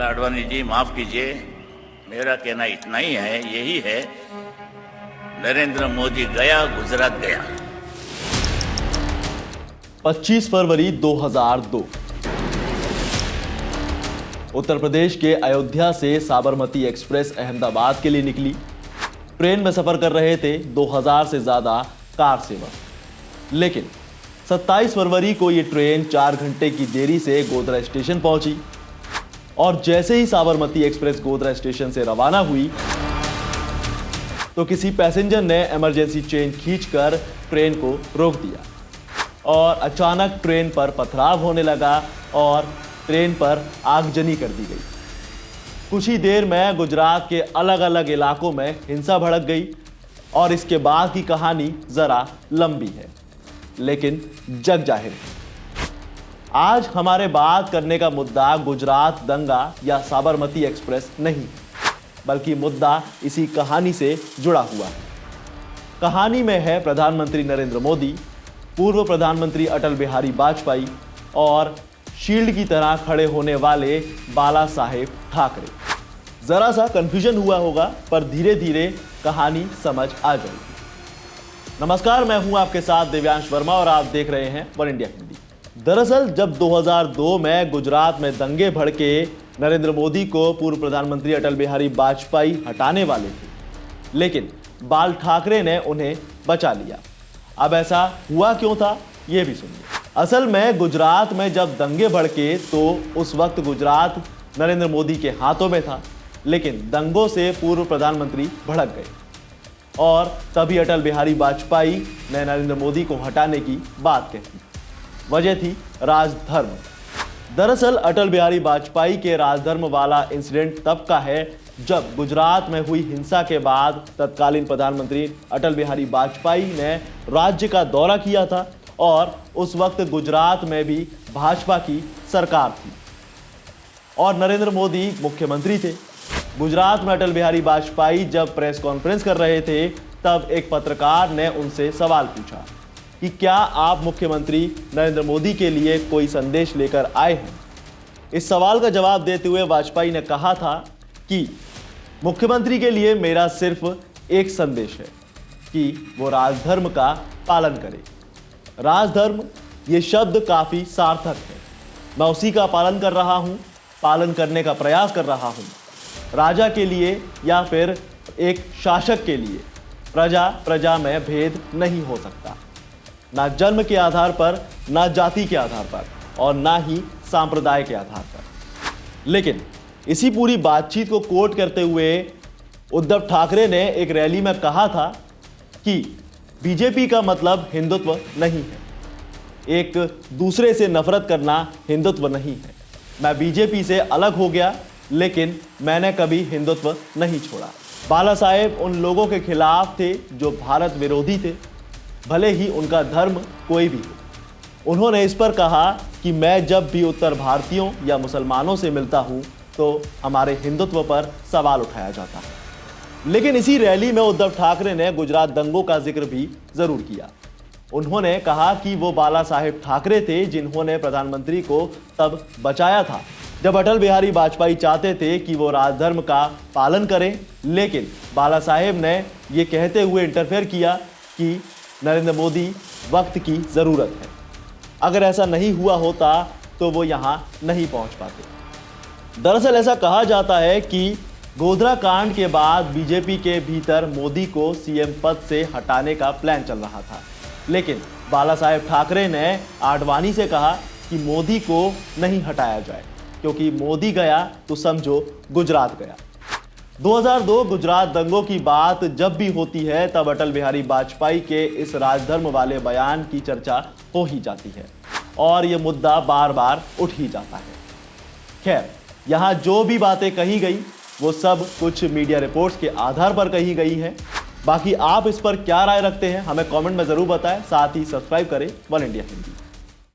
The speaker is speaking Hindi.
आडवाणी जी माफ कीजिए, मेरा कहना इतना ही है, यही है, नरेंद्र मोदी गया, गुजरात गया। 25 फरवरी 2002 उत्तर प्रदेश के अयोध्या से साबरमती एक्सप्रेस अहमदाबाद के लिए निकली। ट्रेन में सफर कर रहे थे 2000 से ज्यादा कार सेवक, लेकिन 27 फरवरी को यह ट्रेन 4 घंटे की देरी से गोधरा स्टेशन पहुंची और जैसे ही साबरमती एक्सप्रेस गोधरा स्टेशन से रवाना हुई तो किसी पैसेंजर ने इमरजेंसी चेन खींचकर ट्रेन को रोक दिया और अचानक ट्रेन पर पथराव होने लगा और ट्रेन पर आगजनी कर दी गई। कुछ ही देर में गुजरात के अलग अलग इलाकों में हिंसा भड़क गई और इसके बाद की कहानी जरा लंबी है, लेकिन जग जाहिर है। आज हमारे बात करने का मुद्दा गुजरात दंगा या साबरमती एक्सप्रेस नहीं, बल्कि मुद्दा इसी कहानी से जुड़ा हुआ है। कहानी में है प्रधानमंत्री नरेंद्र मोदी, पूर्व प्रधानमंत्री अटल बिहारी वाजपेयी और शील्ड की तरह खड़े होने वाले बाला साहेब ठाकरे। जरा सा कंफ्यूजन हुआ होगा, पर धीरे धीरे कहानी समझ आ जाएगी। नमस्कार, मैं हूं आपके साथ देव्यांश वर्मा और आप देख रहे हैं वन इंडिया हिंदी। दरअसल जब 2002 में गुजरात में दंगे भड़के, नरेंद्र मोदी को पूर्व प्रधानमंत्री अटल बिहारी वाजपेयी हटाने वाले थे, लेकिन बाल ठाकरे ने उन्हें बचा लिया। अब ऐसा हुआ क्यों था, यह भी सुनिए। असल में गुजरात में जब दंगे भड़के तो उस वक्त गुजरात नरेंद्र मोदी के हाथों में था, लेकिन दंगों से पूर्व प्रधानमंत्री भड़क गए और तभी अटल बिहारी वाजपेयी ने नरेंद्र मोदी को हटाने की बात कही। वजह थी राजधर्म। दरअसल अटल बिहारी वाजपेयी के राजधर्म वाला इंसिडेंट तब का है जब गुजरात में हुई हिंसा के बाद तत्कालीन प्रधानमंत्री अटल बिहारी वाजपेयी ने राज्य का दौरा किया था और उस वक्त गुजरात में भी भाजपा की सरकार थी और नरेंद्र मोदी मुख्यमंत्री थे। गुजरात में अटल बिहारी वाजपेयी जब प्रेस कॉन्फ्रेंस कर रहे थे, तब एक पत्रकार ने उनसे सवाल पूछा कि क्या आप मुख्यमंत्री नरेंद्र मोदी के लिए कोई संदेश लेकर आए हैं। इस सवाल का जवाब देते हुए वाजपेयी ने कहा था कि मुख्यमंत्री के लिए मेरा सिर्फ एक संदेश है कि वो राजधर्म का पालन करे। राजधर्म ये शब्द काफी सार्थक है, मैं उसी का पालन कर रहा हूं, पालन करने का प्रयास कर रहा हूं। राजा के लिए या फिर एक शासक के लिए प्रजा प्रजा में भेद नहीं हो सकता, ना जन्म के आधार पर, ना जाति के आधार पर और ना ही सांप्रदाय के आधार पर। लेकिन इसी पूरी बातचीत को कोट करते हुए उद्धव ठाकरे ने एक रैली में कहा था कि बीजेपी का मतलब हिंदुत्व नहीं है, एक दूसरे से नफरत करना हिंदुत्व नहीं है। मैं बीजेपी से अलग हो गया, लेकिन मैंने कभी हिंदुत्व नहीं छोड़ा। बाला साहेब उन लोगों के खिलाफ थे जो भारत विरोधी थे, भले ही उनका धर्म कोई भी हो। उन्होंने इस पर कहा कि मैं जब भी उत्तर भारतीयों या मुसलमानों से मिलता हूं तो हमारे हिंदुत्व पर सवाल उठाया जाता है। लेकिन इसी रैली में उद्धव ठाकरे ने गुजरात दंगों का जिक्र भी जरूर किया। उन्होंने कहा कि वो बाला साहेब ठाकरे थे जिन्होंने प्रधानमंत्री को तब बचाया था जब अटल बिहारी वाजपेयी चाहते थे कि वो राजधर्म का पालन करें, लेकिन बाला साहेब ने ये कहते हुए इंटरफेयर किया कि नरेंद्र मोदी वक्त की ज़रूरत है। अगर ऐसा नहीं हुआ होता तो वो यहाँ नहीं पहुँच पाते। दरअसल ऐसा कहा जाता है कि गोधरा कांड के बाद बीजेपी के भीतर मोदी को सीएम पद से हटाने का प्लान चल रहा था, लेकिन बाला साहेब ठाकरे ने आडवाणी से कहा कि मोदी को नहीं हटाया जाए, क्योंकि मोदी गया तो समझो गुजरात गया। 2002 गुजरात दंगों की बात जब भी होती है तब अटल बिहारी वाजपेयी के इस राजधर्म वाले बयान की चर्चा हो ही जाती है और ये मुद्दा बार बार उठ ही जाता है। खैर, यहाँ जो भी बातें कही गई वो सब कुछ मीडिया रिपोर्ट्स के आधार पर कही गई है। बाकी आप इस पर क्या राय रखते हैं हमें कमेंट में जरूर बताएं। साथ ही सब्सक्राइब करें वन इंडिया हिंदी।